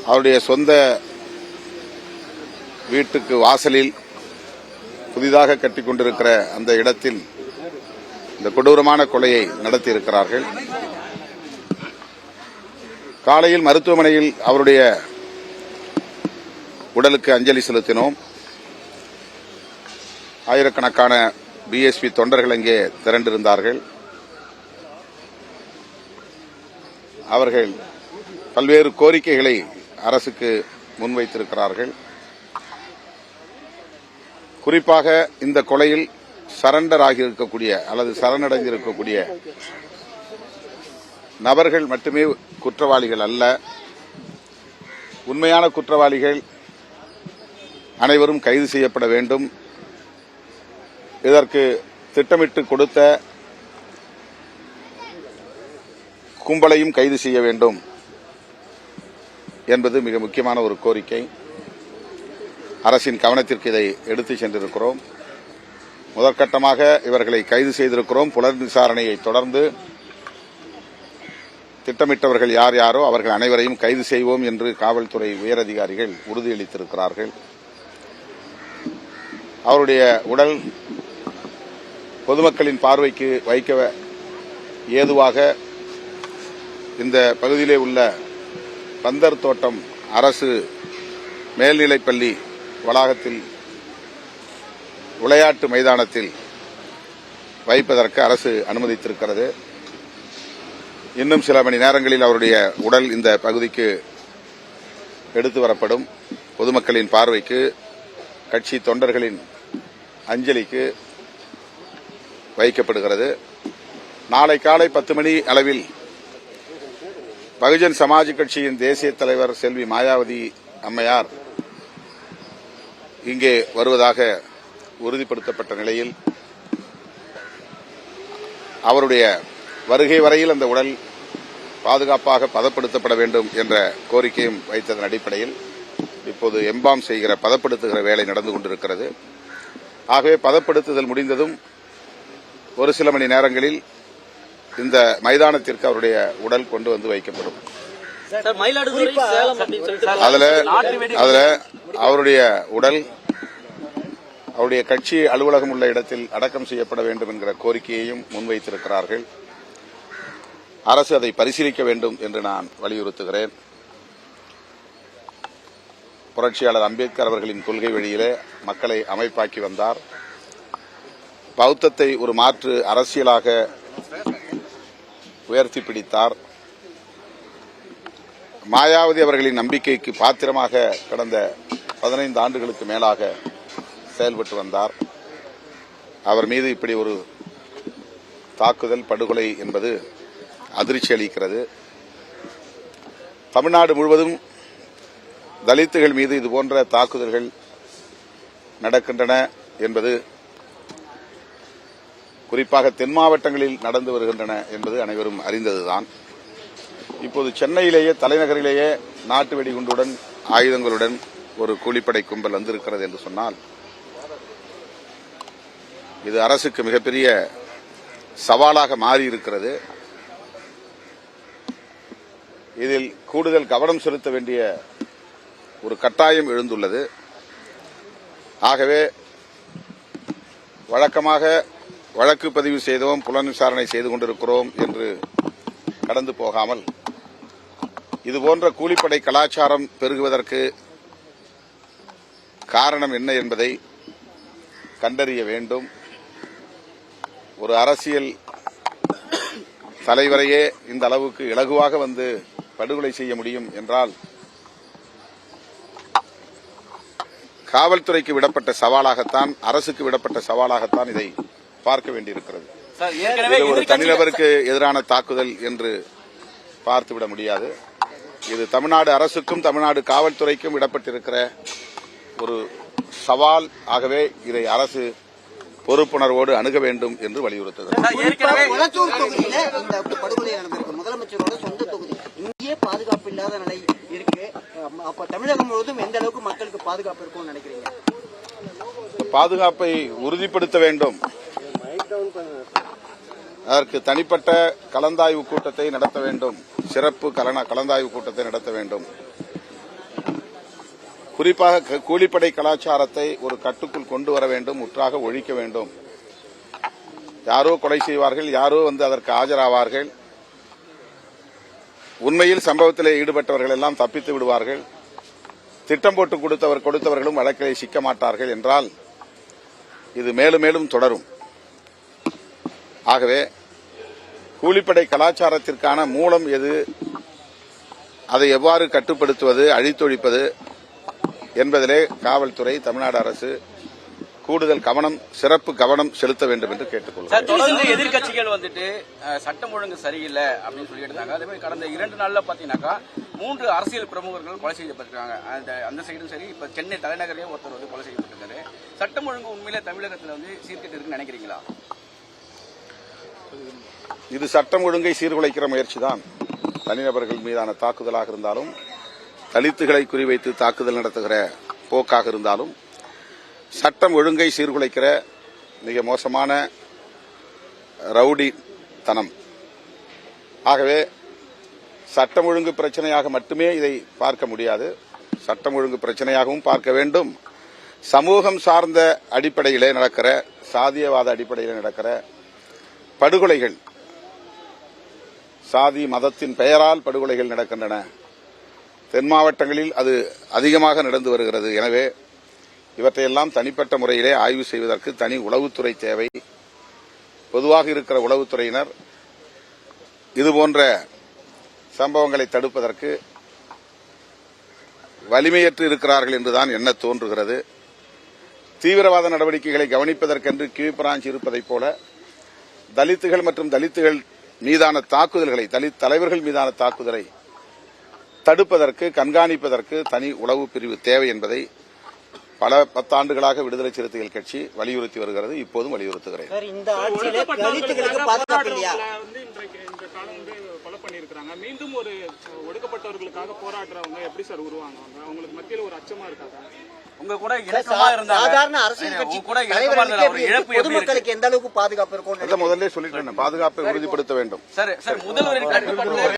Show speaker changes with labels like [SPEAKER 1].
[SPEAKER 1] அவருடைய சொந்த வீட்டுக்கு வாசலில் புதிதாக கட்டிக் கொண்டிருக்கிற அந்த இடத்தில் இந்த கொடூரமான கொலையை நடத்தியிருக்கிறார்கள். காலையில் மருத்துவமனையில் அவருடைய உடலுக்கு அஞ்சலி செலுத்தினோம். ஆயிரக்கணக்கான பிஎஸ்பி தொண்டர்கள் அங்கே திரண்டிருந்தார்கள். அவர்கள் பல்வேறு கோரிக்கைகளை அரசுக்கு முன்வைத்திருக்கிறார்கள். குறிப்பாக இந்த கொலையில் சரண்டர் ஆகியிருக்கக்கூடிய அல்லது சரணடைந்திருக்கக்கூடிய நபர்கள் மட்டுமே குற்றவாளிகள் அல்ல. உண்மையான குற்றவாளிகள் அனைவரும் கைது செய்யப்பட வேண்டும். இதற்கு திட்டமிட்டு கொடுத்த கும்பலையும் கைது செய்ய வேண்டும் என்பது மிக முக்கியமான ஒரு கோரிக்கை. அரசின் கவனத்திற்கு இதை எடுத்துச் சென்றிருக்கிறோம். முதற்கட்டமாக இவர்களை கைது செய்திருக்கிறோம். புலன் விசாரணையை தொடர்ந்து திட்டமிட்டவர்கள் யார் யாரோ அவர்கள் அனைவரையும் கைது செய்வோம் என்று காவல்துறை உயரதிகாரிகள் உறுதியளித்திருக்கிறார்கள். அவருடைய உடல் பொதுமக்களின் பார்வைக்கு வைக்க ஏதுவாக இந்த பகுதியிலே உள்ள பந்தர் தோட்டம் அரசு மேல்நிலைப்பள்ளி வளாகத்தில் விளையாட்டு மைதானத்தில் வைப்பதற்கு அரசு அனுமதித்திருக்கிறது. இன்னும் சில மணி நேரங்களில் அவருடைய உடல் இந்த பகுதிக்கு எடுத்து வரப்படும். பொதுமக்களின் பார்வைக்கு, கட்சி தொண்டர்களின் அஞ்சலிக்கு வைக்கப்படுகிறது. நாளை காலை 10 மணி அளவில் பகுஜன் சமாஜ் கட்சியின் தேசிய தலைவர் செல்வி மாயாவதி அம்மையார் இங்கே வருவதாக உறுதிப்படுத்தப்பட்ட நிலையில் அவருடைய வருகை வரையில் அந்த உடல் பாதுகாப்பாக பதப்படுத்தப்பட வேண்டும் என்ற கோரிக்கையும் வைத்ததன் அடிப்படையில் இப்போது எம்பாம் செய்கிற பதப்படுத்துகிற வேலை நடந்து கொண்டிருக்கிறது. ஆகவே பதப்படுத்துதல் முடிந்ததும் ஒரு சில மணி நேரங்களில் இந்த மைதானத்திற்கு அவருடைய உடல் கொண்டு வந்து வைக்கப்படும். அதுல அவருடைய உடல் அவருடைய கட்சி அலுவலகம் உள்ள இடத்தில் அடக்கம் செய்யப்பட வேண்டும் என்கிற கோரிக்கையையும் முன்வைத்திருக்கிறார்கள். அரசு அதை பரிசீலிக்க வேண்டும் என்று நான் வலியுறுத்துகிறேன். புரட்சியாளர் அம்பேத்கர் அவர்களின் கொள்கை வழியிலே மக்களை அமைப்பாக்கி வந்தார். பௌத்தத்தை ஒரு மாற்று அரசியலாக உயர்த்தி பிடித்தார். மாயாவதி அவர்களின் நம்பிக்கைக்கு பாத்திரமாக கடந்த 15 ஆண்டுகளுக்கு மேலாக செயல்பட்டு வந்தார். அவர் மீது இப்படி ஒரு தாக்குதல், படுகொலை என்பது அதிர்ச்சி அளிக்கிறது. தமிழ்நாடு முழுவதும் தலித்துகள் மீது இதுபோன்ற தாக்குதல்கள் நடக்கின்றன என்பது, குறிப்பாக தென் மாவட்டங்களில் நடந்து வருகின்றன என்பது அனைவரும் அறிந்ததுதான். இப்போது சென்னையிலேயே, தலைநகரிலேயே நாட்டு வெடிகுண்டுடன், ஆயுதங்களுடன் ஒரு கூலிப்படை கும்பல் வந்திருக்கிறது என்று சொன்னால் இது அரசுக்கு மிகப்பெரிய சவாலாக மாறியிருக்கிறது. இதில் கூடுதல் கவனம் செலுத்த வேண்டிய ஒரு கட்டாயம் எழுந்துள்ளது. ஆகவே வழக்கமாக வழக்கு பதிவு செய்தோம், புலன் விசாரணை செய்து கொண்டிருக்கிறோம் என்று கடந்து போகாமல் இதுபோன்ற கூலிப்படை கலாச்சாரம் பெருகுவதற்கு காரணம் என்ன என்பதை கண்டறிய வேண்டும். ஒரு அரசியல் தலைவரையே இந்த அளவுக்கு இலகுவாக வந்து படுகொலை செய்ய முடியும் என்றால் காவல்துறைக்கு விடப்பட்ட சவாலாகத்தான், அரசுக்கு விடப்பட்ட சவாலாகத்தான் இதை பார்க்க வேண்டியிருக்கிறது. இது ஒரு தனிநபருக்கு எதிரான தாக்குதல் என்று பார்த்துவிட முடியாது. இது தமிழ்நாடு அரசுக்கும் தமிழ்நாடு காவல்துறைக்கும் விடப்பட்டிருக்கிற ஒரு சவால். ஆகவே இதை அரசு பொறுப்புணர்வோடு அணுக வேண்டும் என்று வலியுறுத்துகிறது.
[SPEAKER 2] முதலமைச்சரோட சொந்த தொகுதி இங்கே பாதுகாப்பு இல்லாத நிலை இருக்கு. அப்ப தமிழகம் முழுவதும் எந்த அளவுக்கு மக்களுக்கு பாதுகாப்பு இருக்கும்னு நினைக்கிறீங்க?
[SPEAKER 1] பாதுகாப்பை உறுதிப்படுத்த வேண்டும். அதற்கு தனிப்பட்ட கலந்தாய்வு கூட்டத்தை நடத்த வேண்டும். சிறப்பு கலந்தாய்வு கூட்டத்தை நடத்த வேண்டும். குறிப்பாக கூலிப்படை கலாச்சாரத்தை ஒரு கட்டுக்குள் கொண்டு வர வேண்டும், முற்றாக ஒழிக்க வேண்டும். யாரோ கொலை செய்வார்கள், யாரோ அதற்கு ஆஜராவார்கள். உண்மையில் சம்பவத்தில் ஈடுபட்டவர்கள் எல்லாம் தப்பித்து விடுவார்கள். திட்டம் போட்டு கொடுத்தவர்களும் வழக்கிலே சிக்க மாட்டார்கள் என்றால் இது மேலும் மேலும் தொடரும். ஆகவே கூலிப்படை கலாச்சாரத்திற்கான மூலம் எது, அதை எவ்வாறு கட்டுப்படுத்துவது, அழித்தொழிப்பது என்பதிலே காவல்துறை, தமிழ்நாடு அரசு கூடுதல் சிறப்பு கவனம் செலுத்த வேண்டும் என்று கேட்டுக்கொள்கிறேன்.
[SPEAKER 3] தொடர்ந்து எதிர்க்கட்சிகள் சட்டம் ஒழுங்கு சரியில்லை அப்படின்னு சொல்லிட்டு இருந்தாங்க. அதே மாதிரி கடந்த 2 நாள்ல பாத்தீங்கன்னாக்கா 3 அரசியல் பிரமுகர்கள் கொலை செய்யப்பட்டிருக்காங்க. அந்த சைடும் சரி, இப்ப சென்னை தலைநகரிலே ஒருத்தர் கொலை செய்யப்பட்டிருக்காரு. சட்டம் ஒழுங்கு உண்மையிலே தமிழகத்தில் சீர்கெட்டு இருக்குன்னு நினைக்கிறீங்களா?
[SPEAKER 1] இது சட்டம் ஒழுங்கை சீர்குலைக்கிற முயற்சிதான். தனிநபர்கள் மீதான தாக்குதலாக இருந்தாலும், தலித்துகளை குறிவைத்து தாக்குதல் நடத்துகிற போக்காக இருந்தாலும், சட்டம் ஒழுங்கை சீர்குலைக்கிற மிக மோசமான ரவுடித்தனம். ஆகவே சட்டம் ஒழுங்கு பிரச்சனையாக மட்டுமே இதை பார்க்க முடியாது. சட்டம் ஒழுங்கு பிரச்சனையாகவும் பார்க்க வேண்டும். சமூகம் சார்ந்த அடிப்படையிலே நடக்கிற, சாதியவாத அடிப்படையில் நடக்கிற படுகொலைகள், சாதி மதத்தின் பெயரால் படுகொலைகள் நடக்கின்றன. தென் மாவட்டங்களில் அது அதிகமாக நடந்து வருகிறது. எனவே இவற்றையெல்லாம் தனிப்பட்ட முறையிலே ஆய்வு செய்வதற்கு தனி உளவுத்துறை தேவை. பொதுவாக இருக்கிற உளவுத்துறையினர் இதுபோன்ற சம்பவங்களை தடுப்பதற்கு வலிமையற்று இருக்கிறார்கள் என்றுதான் எண்ண தோன்றுகிறது. தீவிரவாத நடவடிக்கைகளை கவனிப்பதற்கென்று கியூ பிரான்ச் இருப்பதைப் போல தலித்துகள் மற்றும் தலித்துகள் மீதான தாக்குதல்களை, தலித் தலைவர்கள் மீதான தாக்குதலை தடுப்பதற்கு, கண்காணிப்பதற்கு தனி உளவு பிரிவு தேவை என்பதை பல 10 ஆண்டுகளாக விடுதலை சிறுத்தைகள் கட்சி வலியுறுத்தி வருகிறது. இப்போதும் வலியுறுத்துகிறேன்.
[SPEAKER 2] இந்த ஆட்சியில தலித்துகளுக்கு பாதுகாப்பு இல்லையா?
[SPEAKER 4] கொலை பண்ணிருக்காங்க. மீண்டும் ஒரு ஒடுக்கப்பட்டவர்களுக்காக போராடுறவங்க எப்படி சார் உருவாங்க? அவங்களுக்கு மத்தியில் ஒரு அச்சமா இருக்காங்க.
[SPEAKER 3] உங்க கூட இணக்கமா இருந்தாங்க.
[SPEAKER 2] சாதாரண அரசியல் கட்சி தலைவர்களுக்கு பொதுமக்களுக்கு எந்த அளவுக்கு பாதுகாப்பு இருக்கும்?
[SPEAKER 1] முதல்ல சொல்லிட்டேன், பாதுகாப்பை உறுதிப்படுத்த வேண்டும்.
[SPEAKER 3] சார் முதல்வரின் கட்டுப்பாட்டில்